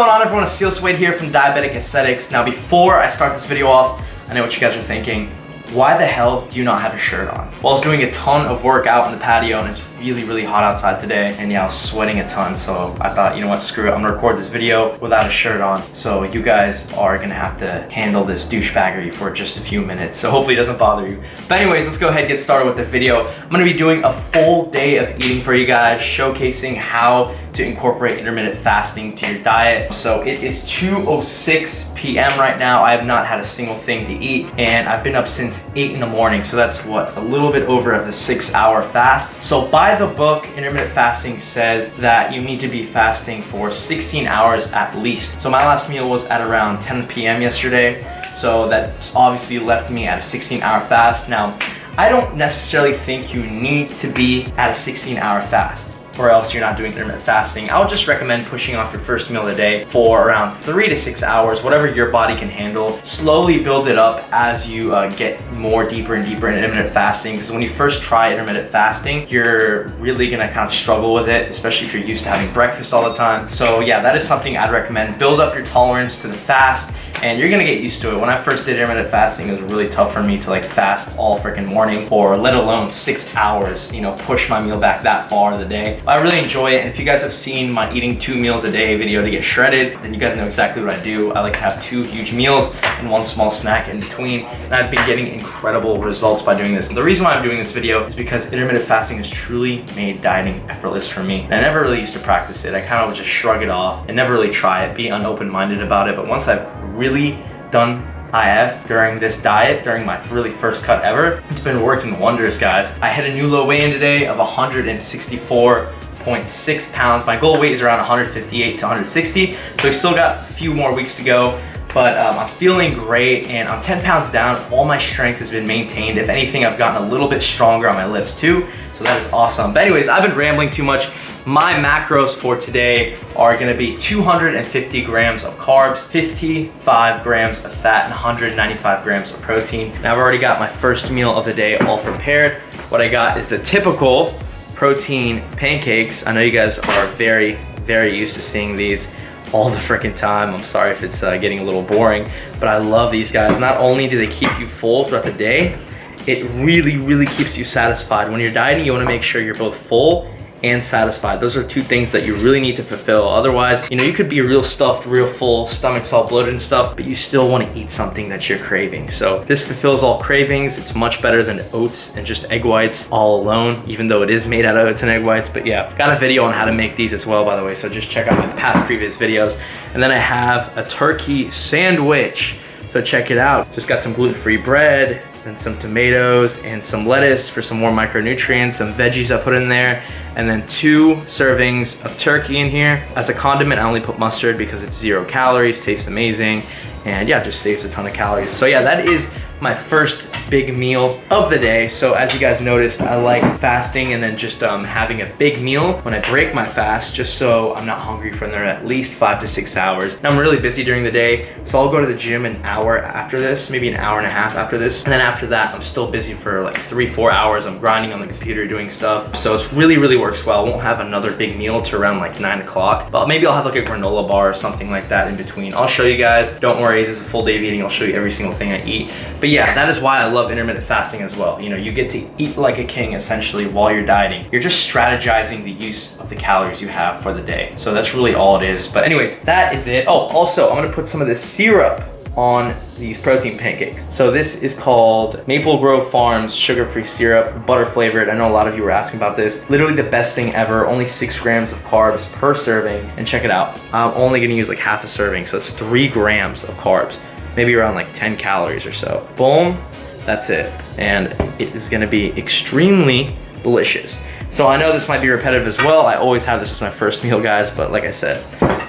going on, everyone? Aseel Soueid here from Diabetic Aesthetics. Now, before I start this video off, I know what you guys are thinking. Why the hell do you not have a shirt on? Well, I was doing a ton of work out in the patio and it's really hot outside today. And yeah, I was sweating a ton. So I thought, you know what, screw it. I'm gonna record this video without a shirt on. So you guys are gonna have to handle this douchebaggery for just a few minutes. So hopefully it doesn't bother you. But anyways, let's go ahead and get started with the video. I'm gonna be doing a full day of eating for you guys, showcasing how to incorporate intermittent fasting to your diet. So it is 2:06 p.m. right now. I have not had a single thing to eat and I've been up since 8 in the morning. So that's what, a little bit over of the 6-hour fast. So by the book, intermittent fasting says that you need to be fasting for 16 hours at least. So my last meal was at around 10 p.m. yesterday. So that obviously left me at a 16-hour fast. Now, I don't necessarily think you need to be at a 16-hour fast, or else you're not doing intermittent fasting. I would just recommend pushing off your first meal of the day for around 3 to 6 hours, whatever your body can handle. Slowly build it up as you get more deeper and deeper in intermittent fasting, because when you first try intermittent fasting, you're really gonna kind of struggle with it, especially if you're used to having breakfast all the time. So yeah, that is something I'd recommend. Build up your tolerance to the fast, and you're gonna get used to it. When I first did intermittent fasting, it was really tough for me to like fast all freaking morning, or let alone 6 hours, you know, push my meal back that far in the day. I really enjoy it, and if you guys have seen my eating 2 meals a day video to get shredded, then you guys know exactly what I do. I like to have 2 huge meals and 1 small snack in between, and I've been getting incredible results by doing this. The reason why I'm doing this video is because intermittent fasting has truly made dieting effortless for me. And I never really used to practice it. I kind of would just shrug it off and never really try it, be unopen-minded about it. But once I've really done IF during this diet, during my really first cut ever, it's been working wonders, guys. I hit a new low weigh-in today of 164.6 pounds. My goal weight is around 158 to 160, so we've still got a few more weeks to go, but I'm feeling great, and I'm 10 pounds down. All my strength has been maintained. If anything, I've gotten a little bit stronger on my lifts too, so that is awesome. But anyways, I've been rambling too much. My macros for today are gonna be 250 grams of carbs, 55 grams of fat, and 195 grams of protein. Now I've already got my first meal of the day all prepared. What I got is a typical protein pancakes. I know you guys are very used to seeing these all the freaking time. I'm sorry if it's getting a little boring, but I love these guys. Not only do they keep you full throughout the day, it really keeps you satisfied. When you're dieting, you wanna make sure you're both full and satisfied. Those are 2 things that you really need to fulfill. Otherwise, you know, you could be real stuffed, real full, stomach's all bloated and stuff, but you still want to eat something that you're craving. So this fulfills all cravings. It's much better than oats and just egg whites all alone, even though it is made out of oats and egg whites. But yeah, got a video on how to make these as well, by the way, so just check out my past previous videos. And then I have a turkey sandwich, so check it out. Just got some gluten-free bread and some tomatoes and some lettuce for some more micronutrients, some veggies I put in there, and then 2 servings of turkey in here. As a condiment, I only put mustard because it's 0 calories, tastes amazing, and yeah, just saves a ton of calories. So yeah, that is my first big meal of the day. So as you guys noticed, I like fasting and then just having a big meal when I break my fast, just so I'm not hungry for another at least 5 to 6 hours. Now I'm really busy during the day, so I'll go to the gym an hour after this, maybe an hour and a half after this. And then after that, I'm still busy for like 3-4 hours. I'm grinding on the computer doing stuff. So it's really works well. I won't have another big meal to around like 9 o'clock, but maybe I'll have like a granola bar or something like that in between. I'll show you guys. Don't worry, this is a full day of eating. I'll show you every single thing I eat. But yeah, that is why I love intermittent fasting as well. You know, you get to eat like a king essentially while you're dieting. You're just strategizing the use of the calories you have for the day. So that's really all it is. But anyways, that is it. Oh, also, I'm gonna put some of this syrup on these protein pancakes. So this is called Maple Grove Farms sugar-free syrup, butter flavored. I know a lot of you were asking about this. Literally the best thing ever. Only 6 grams of carbs per serving. And check it out. I'm only gonna use like half a serving. So it's 3 grams of carbs. Maybe around like 10 calories or so. Boom, that's it. And it is gonna be extremely delicious. So I know this might be repetitive as well. I always have this as my first meal, guys, but like I said,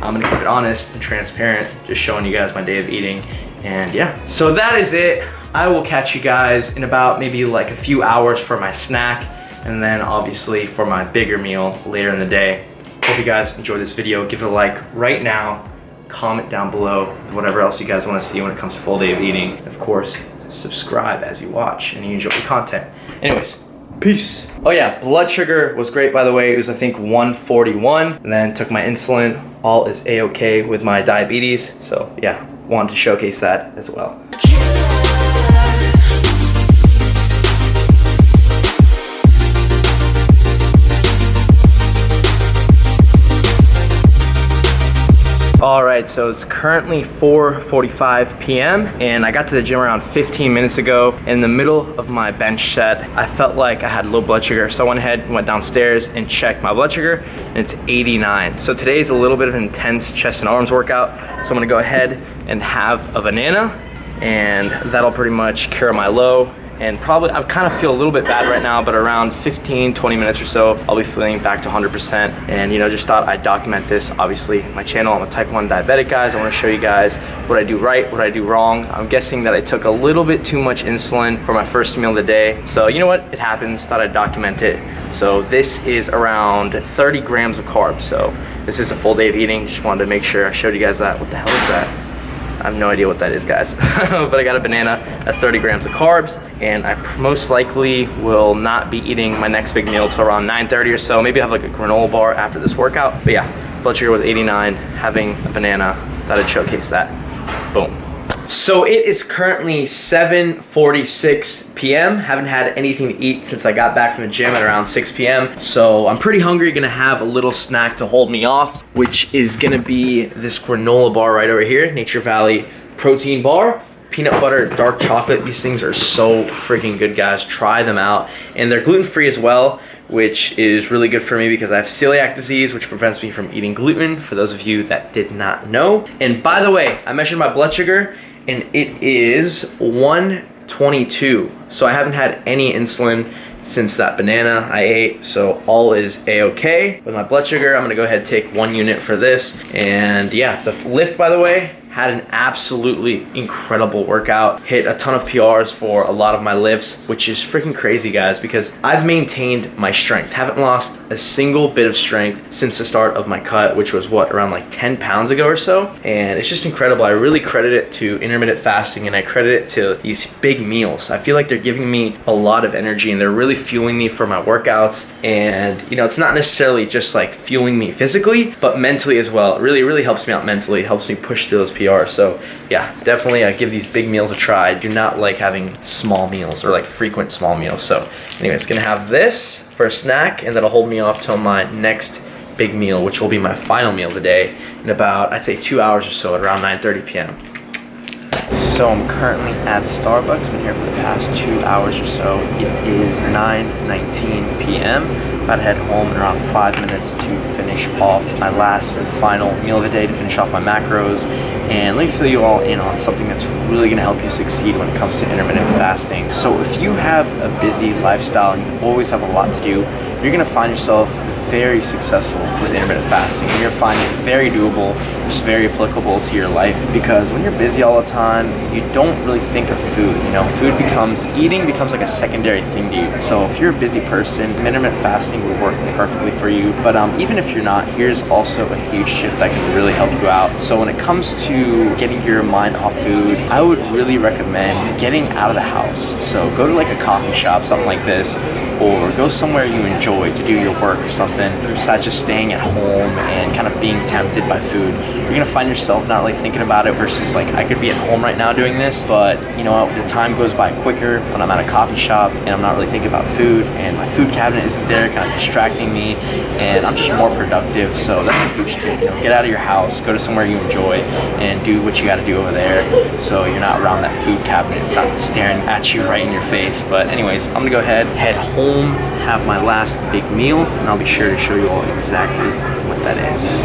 I'm gonna keep it honest and transparent, just showing you guys my day of eating. And yeah, so that is it. I will catch you guys in about maybe like a few hours for my snack, and then obviously for my bigger meal later in the day. Hope you guys enjoyed this video. Give it a like right now. Comment down below whatever else you guys want to see when it comes to full day of eating. Of course, subscribe as you watch and you enjoy the content. Anyways, peace. Oh yeah, blood sugar was great, by the way. It was, I think, 141, and then took my insulin all is a-okay with my diabetes. So yeah, wanted to showcase that as well. All right, so it's currently 4:45 p.m. and I got to the gym around 15 minutes ago. In the middle of my bench set, I felt like I had low blood sugar. So I went ahead and went downstairs and checked my blood sugar, and it's 89. So today's a little bit of an intense chest and arms workout. So I'm gonna go ahead and have a banana, and that'll pretty much cure my low. And probably, I kind of feel a little bit bad right now, but around 15-20 minutes or so, I'll be feeling back to 100%. And you know, just thought I'd document this. Obviously, my channel, I'm a type 1 diabetic, guys. I want to show you guys what I do right, what I do wrong. I'm guessing that I took a little bit too much insulin for my first meal of the day. So you know what, it happens, thought I'd document it. So this is around 30 grams of carbs. So this is a full day of eating. Just wanted to make sure I showed you guys that. What the hell is that? I have no idea what that is, guys. But I got a banana, that's 30 grams of carbs, and I most likely will not be eating my next big meal till around 9:30 or so. Maybe I'll have like a granola bar after this workout. But yeah, blood sugar was 89, having a banana, thought I'd showcase that. Boom. So it is currently 7:46 p.m. Haven't had anything to eat since I got back from the gym at around 6 p.m. So I'm pretty hungry, gonna have a little snack to hold me off, which is gonna be this granola bar right over here, Nature Valley protein bar. Peanut butter, dark chocolate, these things are so freaking good, guys. Try them out. And they're gluten-free as well, which is really good for me because I have celiac disease, which prevents me from eating gluten, for those of you that did not know. And by the way, I measured my blood sugar, and it is 122. So I haven't had any insulin since that banana I ate, so all is a-okay. With my blood sugar, I'm gonna go ahead and take 1 unit for this. And yeah, the lift, by the way, had an absolutely incredible workout. Hit a ton of PRs for a lot of my lifts, which is freaking crazy, guys, because I've maintained my strength. Haven't lost a single bit of strength since the start of my cut, which was what, around like 10 pounds ago or so. And it's just incredible. I really credit it to intermittent fasting, and I credit it to these big meals. I feel like they're giving me a lot of energy, and they're really fueling me for my workouts. And you know, it's not necessarily just like fueling me physically, but mentally as well. It really helps me out mentally. It helps me push through those PRs. So yeah, definitely give these big meals a try. I do not like having small meals or like frequent small meals. So anyways, gonna have this for a snack, and that'll hold me off till my next big meal, which will be my final meal of the day in about, I'd say 2 hours or so, at around 9:30 p.m. So I'm currently at Starbucks, been here for the past 2 hours or so. It is 9:19 p.m. About to head home in around 5 minutes to finish off my last and final meal of the day, to finish off my macros. And let me fill you all in on something that's really gonna help you succeed when it comes to intermittent fasting. So if you have a busy lifestyle and you always have a lot to do, you're gonna find yourself very successful with intermittent fasting. And you're finding it very doable, just very applicable to your life, because when you're busy all the time, you don't really think of food. You know, eating becomes like a secondary thing to you. So if you're a busy person, intermittent fasting will work perfectly for you. But even if you're not, here's also a huge tip that can really help you out. So when it comes to getting your mind off food, I would really recommend getting out of the house. So go to like a coffee shop, something like this, or go somewhere you enjoy to do your work or something, besides just staying at home and kind of being tempted by food. You're gonna find yourself not really thinking about it, versus like, I could be at home right now doing this, but you know, the time goes by quicker when I'm at a coffee shop and I'm not really thinking about food, and my food cabinet isn't there, kind of distracting me, and I'm just more productive. So that's a huge tip. You know, get out of your house, go to somewhere you enjoy, and do what you gotta do over there, so you're not around that food cabinet. It's not staring at you right in your face. But anyways, I'm gonna go ahead, head home, have my last big meal, and I'll be sure to show you all exactly what that is.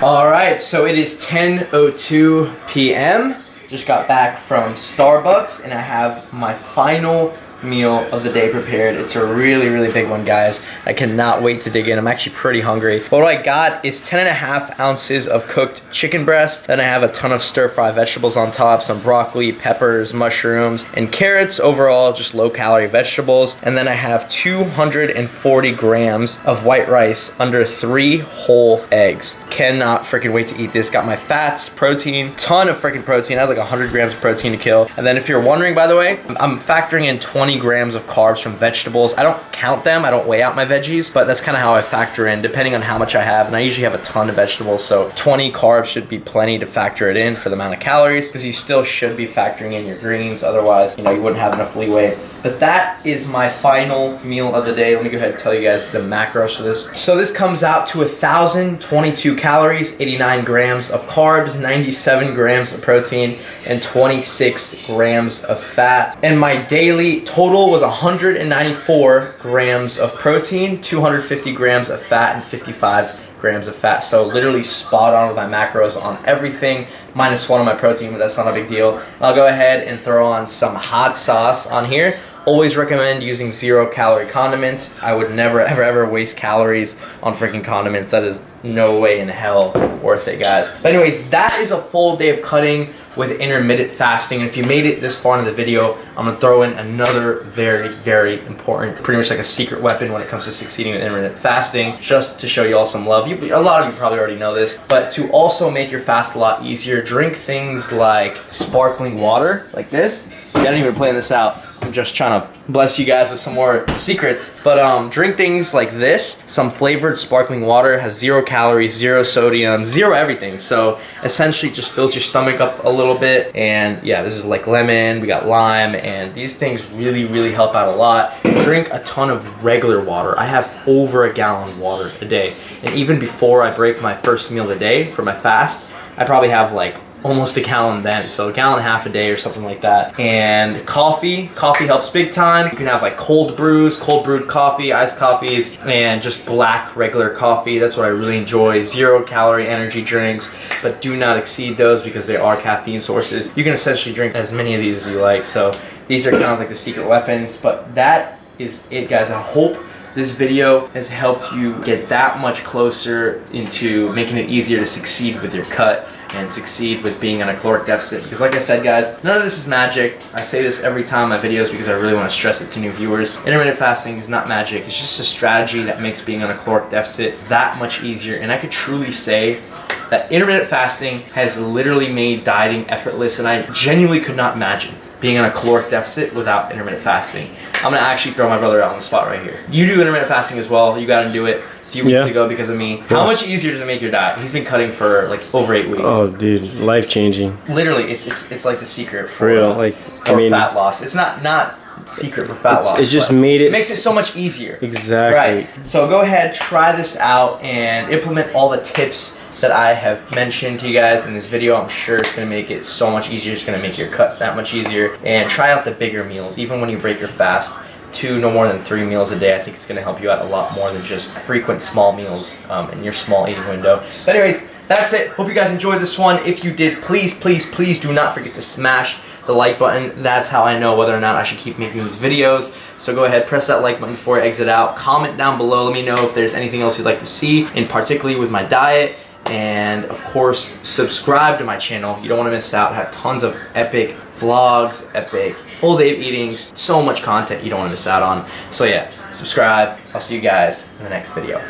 All right, so it is 10:02 p.m. Just got back from Starbucks, and I have my final meal of the day prepared. It's a really, really big one, guys. I cannot wait to dig in. I'm actually pretty hungry. But what I got is 10.5 ounces of cooked chicken breast. Then I have a ton of stir-fry vegetables on top, some broccoli, peppers, mushrooms, and carrots. Overall, just low-calorie vegetables. And then I have 240 grams of white rice under 3 whole eggs. Cannot freaking wait to eat this. Got my fats, protein, ton of freaking protein. I have like 100 grams of protein to kill. And then if you're wondering, by the way, I'm factoring in 20 grams of carbs from vegetables. I don't count them. I don't weigh out my veggies, but that's kind of how I factor in depending on how much I have. And I usually have a ton of vegetables, so 20 carbs should be plenty to factor it in for the amount of calories, because you still should be factoring in your greens. Otherwise, you wouldn't have enough leeway. But that is my final meal of the day. Let me go ahead and tell you guys the macros for this. So this comes out to 1,022 calories, 89 grams of carbs, 97 grams of protein, and 26 grams of fat. And my daily total was 194 grams of protein, 250 grams of fat, and 55 grams of fat. So literally spot on with my macros on everything, minus one of my protein, but that's not a big deal. I'll go ahead and throw on some hot sauce on here. Always recommend using 0-calorie condiments. I would never, ever waste calories on freaking condiments. That is no way in hell worth it, guys. But anyways, that is a full day of cutting with intermittent fasting. And if you made it this far into the video, I'm gonna throw in another very, very important, pretty much like a secret weapon when it comes to succeeding with intermittent fasting, just to show you all some love. A lot of you probably already know this, but to also make your fast a lot easier, drink things like sparkling water, like this. I didn't even plan this out. I'm just trying to bless you guys with some more secrets. But drink things like this. Some flavored sparkling water, has 0 calories, 0 sodium, 0 everything. So essentially just fills your stomach up a little bit. And yeah, this is like lemon, we got lime, and these things really, really help out a lot. Drink a ton of regular water. I have over a gallon of water a day. And even before I break my first meal of the day for my fast, I probably have like almost a gallon then, so a gallon and a half a day or something like that. And coffee helps big time. You can have like cold brews, cold brewed coffee, iced coffees, and just black regular coffee. That's what I really enjoy. 0-calorie energy drinks, but do not exceed those because they are caffeine sources. You can essentially drink as many of these as you like. So these are kind of like the secret weapons, but that is it, guys. I hope this video has helped you get that much closer into making it easier to succeed with your cut and succeed with being on a caloric deficit. Because like I said, guys, none of this is magic. I say this every time in my videos because I really want to stress it to new viewers. Intermittent fasting is not magic. It's just a strategy that makes being on a caloric deficit that much easier. And I could truly say that intermittent fasting has literally made dieting effortless, and I genuinely could not imagine being on a caloric deficit without intermittent fasting. I'm gonna actually throw my brother out on the spot right here. You do intermittent fasting as well. You gotta do it. Few weeks ago because of me. How much easier does it make your diet? He's been cutting for like over 8 weeks. Oh, dude, life changing. Literally, it's like the secret for real, like fat loss. It's not secret for fat loss. It just makes it so much easier. Exactly. Right. So go ahead, try this out, and implement all the tips that I have mentioned to you guys in this video. I'm sure it's gonna make it so much easier. It's gonna make your cuts that much easier. And try out the bigger meals, even when you break your fast. 2, no more than 3 meals a day. I think it's going to help you out a lot more than just frequent small meals in your small eating window. But anyways, that's it. Hope you guys enjoyed this one. If you did, please do not forget to smash the like button. That's how I know whether or not I should keep making these videos. So go ahead, press that like button before I exit out. Comment down below. Let me know if there's anything else you'd like to see, in particularly with my diet. And of course, subscribe to my channel. You don't want to miss out. I have tons of epic vlogs, epic full day of eating, so much content you don't want to miss out on. So yeah, subscribe. I'll see you guys in the next video.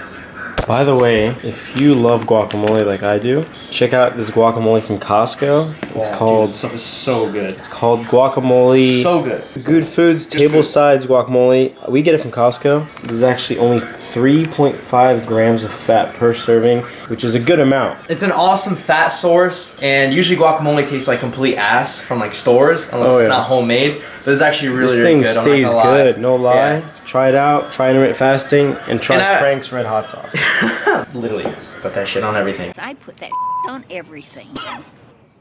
By the way, if you love guacamole like I do, check out this guacamole from Costco. It's called... Dude, this stuff is so good. It's called guacamole. So good. Good Foods Table Sides Guacamole. We get it from Costco. This is actually only 3.5 grams of fat per serving, which is a good amount. It's an awesome fat source, and usually guacamole tastes like complete ass from like stores, unless it's not homemade. But it's actually really, really good. This thing stays good, no lie. Yeah. Try it out, try intermittent fasting, and try Frank's Red Hot Sauce. Literally, put that shit on everything. I put that on everything.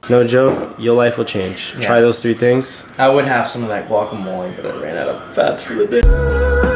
No joke, your life will change. Yeah. Try those 3 things. I would have some of that guacamole, but I ran out of fats for the day.